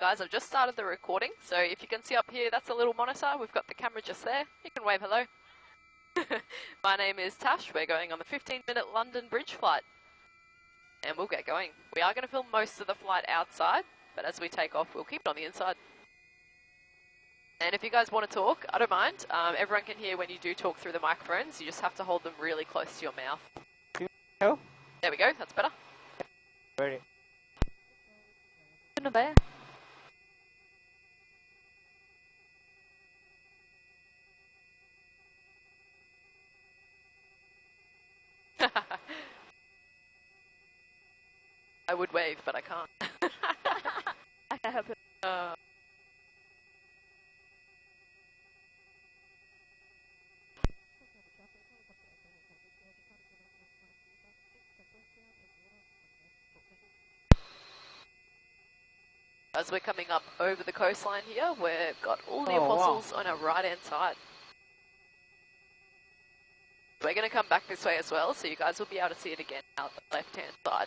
Guys, I've just started the recording, so if you can see up here, that's a little monitor. We've got the camera just there. You can wave hello. My name is Tash. We're going on the 15-minute London bridge flight. And we'll get going. We are going to film most of the flight outside, but as we take off, we'll keep it on the inside. And if you guys want to talk, I don't mind. Everyone can hear when you do talk through the microphones. You just have to hold them really close to your mouth. Hello? There we go. That's better. Ready. There. I would wave, but I can't. I can help it. As we're coming up over the coastline here, we've got all the apostles on our right-hand side. We're going to come back this way as well, so you guys will be able to see it again out the left-hand side.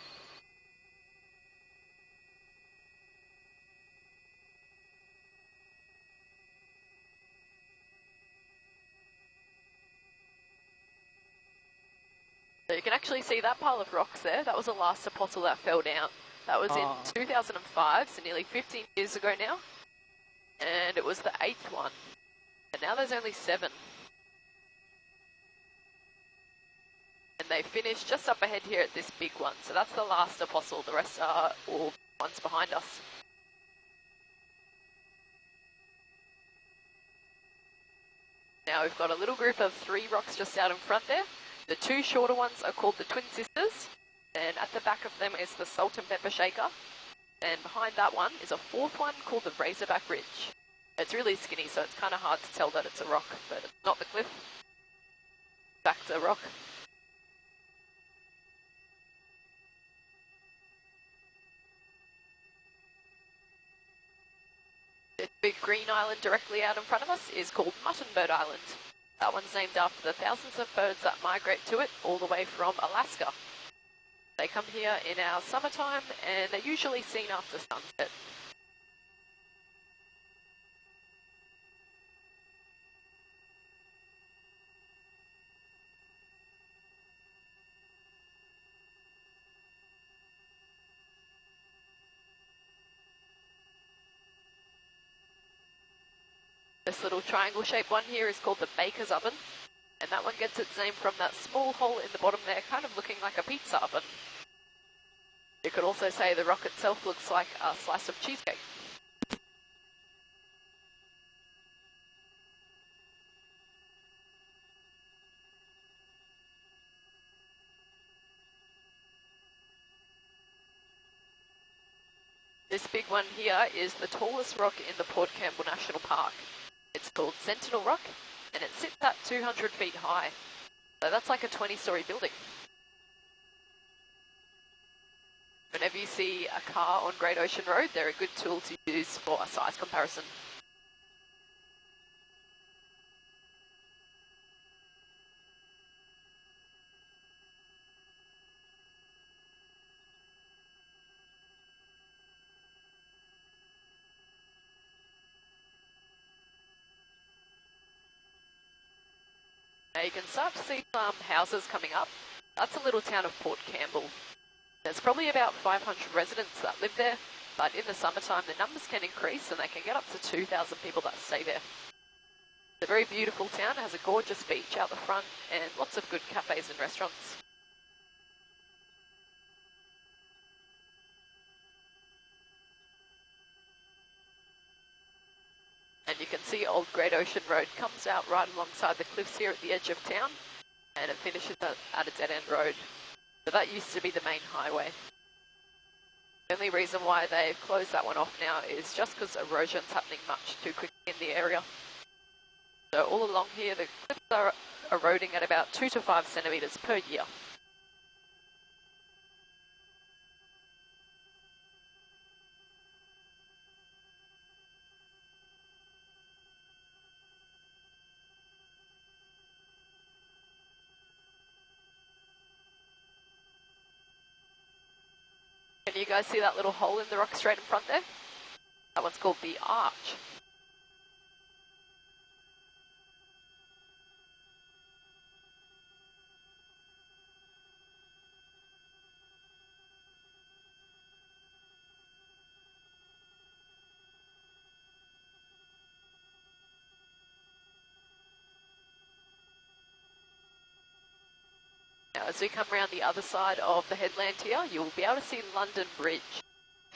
So you can actually see that pile of rocks there. That was the last apostle that fell down. That was in 2005, so nearly 15 years ago now. And it was the 8th one. And now there's only 7. And they finished just up ahead here at this big one. So that's the last apostle. The rest are all ones behind us. Now we've got a little group of 3 rocks just out in front there. The 2 shorter ones are called the Twin Sisters. And at the back of them is the Salt and Pepper Shaker. And behind that one is a 4th one called the Razorback Ridge. It's really skinny, so it's kind of hard to tell that it's a rock, but it's not the cliff. Back to the rock. This big green island directly out in front of us is called Mutton Island. That one's named after the thousands of birds that migrate to it all the way from Alaska. They come here in our summertime and they're usually seen after sunset. This little triangle-shaped one here is called the Baker's Oven, and that one gets its name from that small hole in the bottom there, kind of looking like a pizza oven. You could also say the rock itself looks like a slice of cheesecake. This big one here is the tallest rock in the Port Campbell National Park. It's called Sentinel Rock, and it sits at 200 feet high. So that's like a 20-story building. Whenever you see a car on Great Ocean Road, they're a good tool to use for a size comparison. Now you can start to see some houses coming up. That's a little town of Port Campbell. There's probably about 500 residents that live there, but in the summertime the numbers can increase and they can get up to 2,000 people that stay there. It's a very beautiful town, it has a gorgeous beach out the front and lots of good cafes and restaurants. And you can see Old Great Ocean Road comes out right alongside the cliffs here at the edge of town, and it finishes at a dead-end road. So that used to be the main highway. The only reason why they've closed that one off now is just because erosion's happening much too quickly in the area. So all along here the cliffs are eroding at about 2 to 5 centimetres per year. Can you guys see that little hole in the rock straight in front there? That one's called the Arch. Now, as we come around the other side of the headland here, you'll be able to see London Bridge.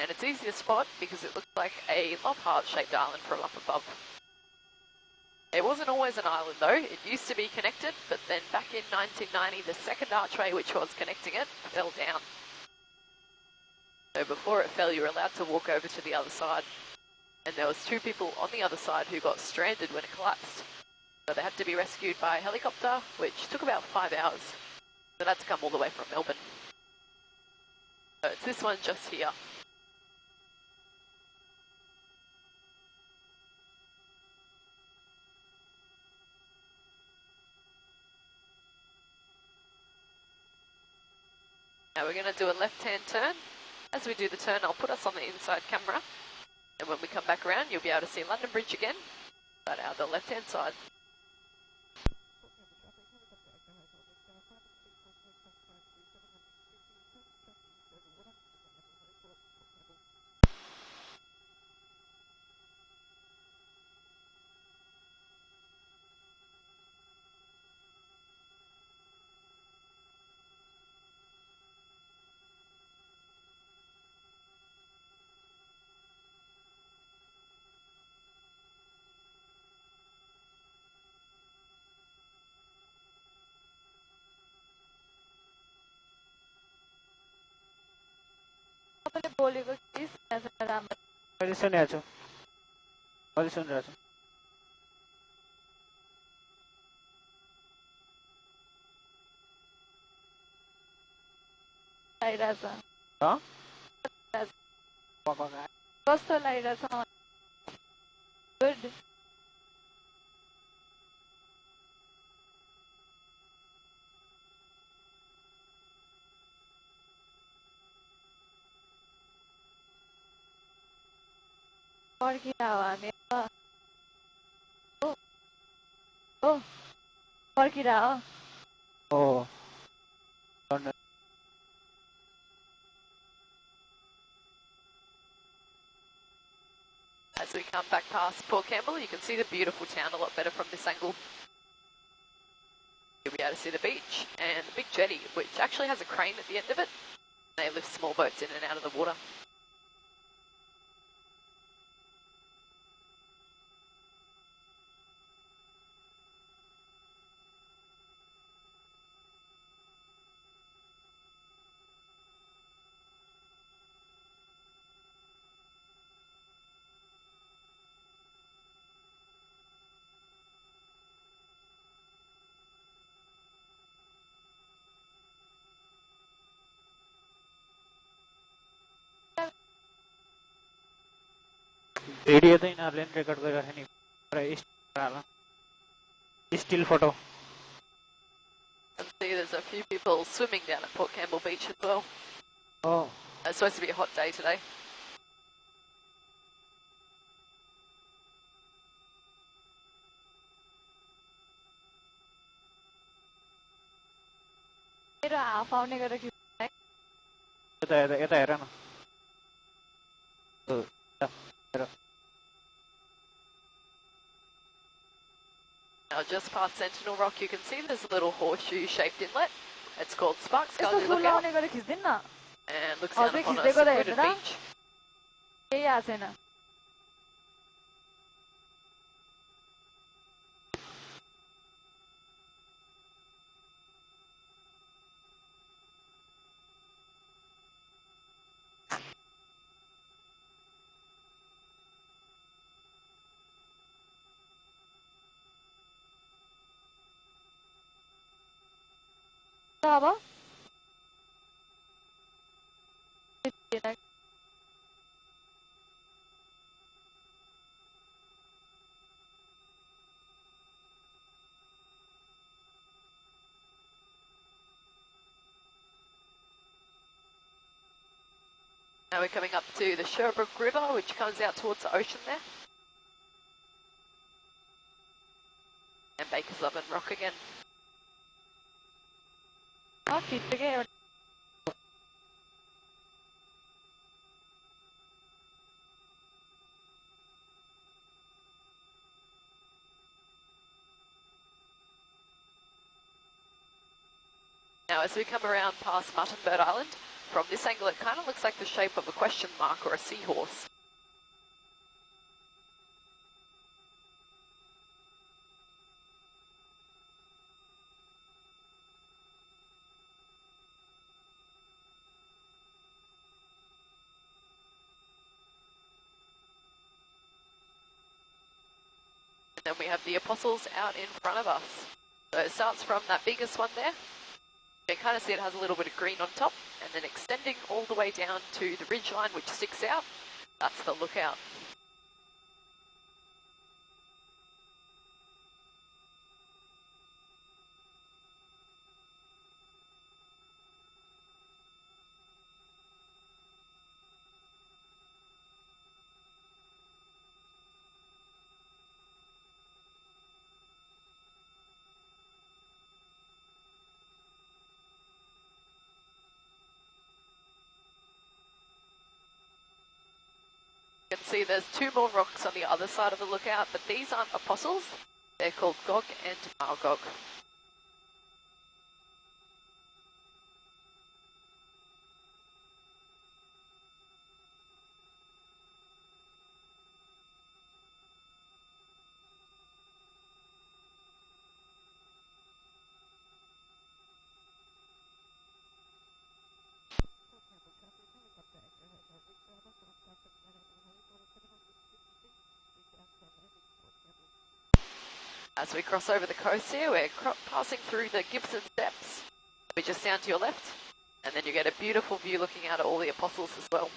And it's easy to spot because it looks like a love heart-shaped island from up above. It wasn't always an island though, it used to be connected, but then back in 1990 the second archway which was connecting it fell down. So before it fell you were allowed to walk over to the other side. And there was 2 people on the other side who got stranded when it collapsed. So they had to be rescued by a helicopter, which took about 5 hours. So they had to come all the way from Melbourne. So it's this one just here. Now we're going to do a left-hand turn. As we do the turn, I'll put us on the inside camera. And when we come back around, you'll be able to see London Bridge again, but out the left-hand side. बोलेको कि राम्रो मैले सुनेको छु मैले सुनिरहेको छु लागिरहेछ कस्तो लागिरहेछ गुड पर्खिरह हामी हो पर्खिरह हो As we come back past Port Campbell, you can see the beautiful town a lot better from this angle. You'll be able to see the beach and the big jetty, which actually has a crane at the end of it. They lift small boats in and out of the water. Video त यिनीहरूले नि record गरिरहेको नि still photo And see there's a few people swimming down at Port Campbell Beach as well. Oh. It's supposed to be a hot day today. मेरो half आउने गरेर खिच्नु है यता हेर न Now just past Sentinel Rock you can see there's a little horseshoe-shaped inlet. It's called Sparks यस्तो Gully ठुलो Lookout आउने गरेर खिच्दिन न and looks down हजुर upon a खिच्दै गर्दा secluded हेर्नु beach. केही आएको छैन अब Now we're coming up to the Sherbrooke River, which comes out towards the ocean there. And Baker's Oven Rock again. Oh, okay. Now as we come around past Mutton Bird Island, from this angle it kind of looks like the shape of a question mark or a seahorse. And then we have the Apostles out in front of us. So it starts from that biggest one there. You can kind of see it has a little bit of green on top, and then extending all the way down to the ridge line which sticks out. That's the lookout. You can see there's two more rocks on the other side of the lookout, but these aren't Apostles. They're called Gog and Magog. As we cross over the coast here, we're passing through the Gibson Steps. We're just down to your left, and then you get a beautiful view looking out at all the Apostles as well.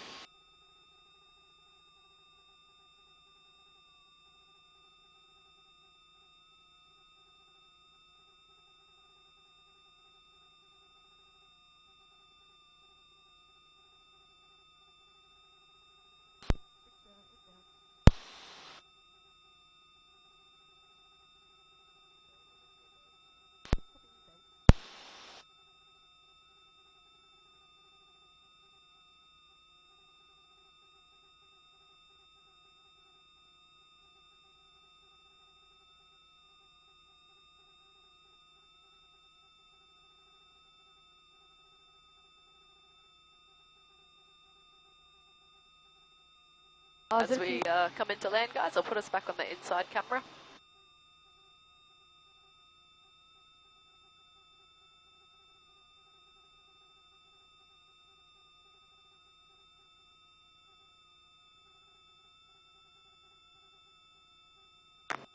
As we come into land, guys, I'll put us back on the inside camera.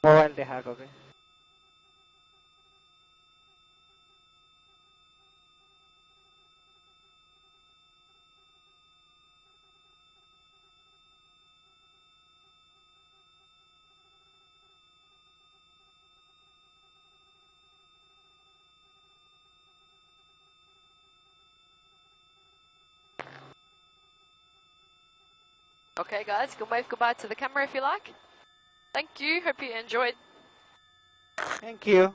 Mobile देखा करोगे Okay, guys, you can wave goodbye to the camera if you like. Thank you. Hope you enjoyed. Thank you.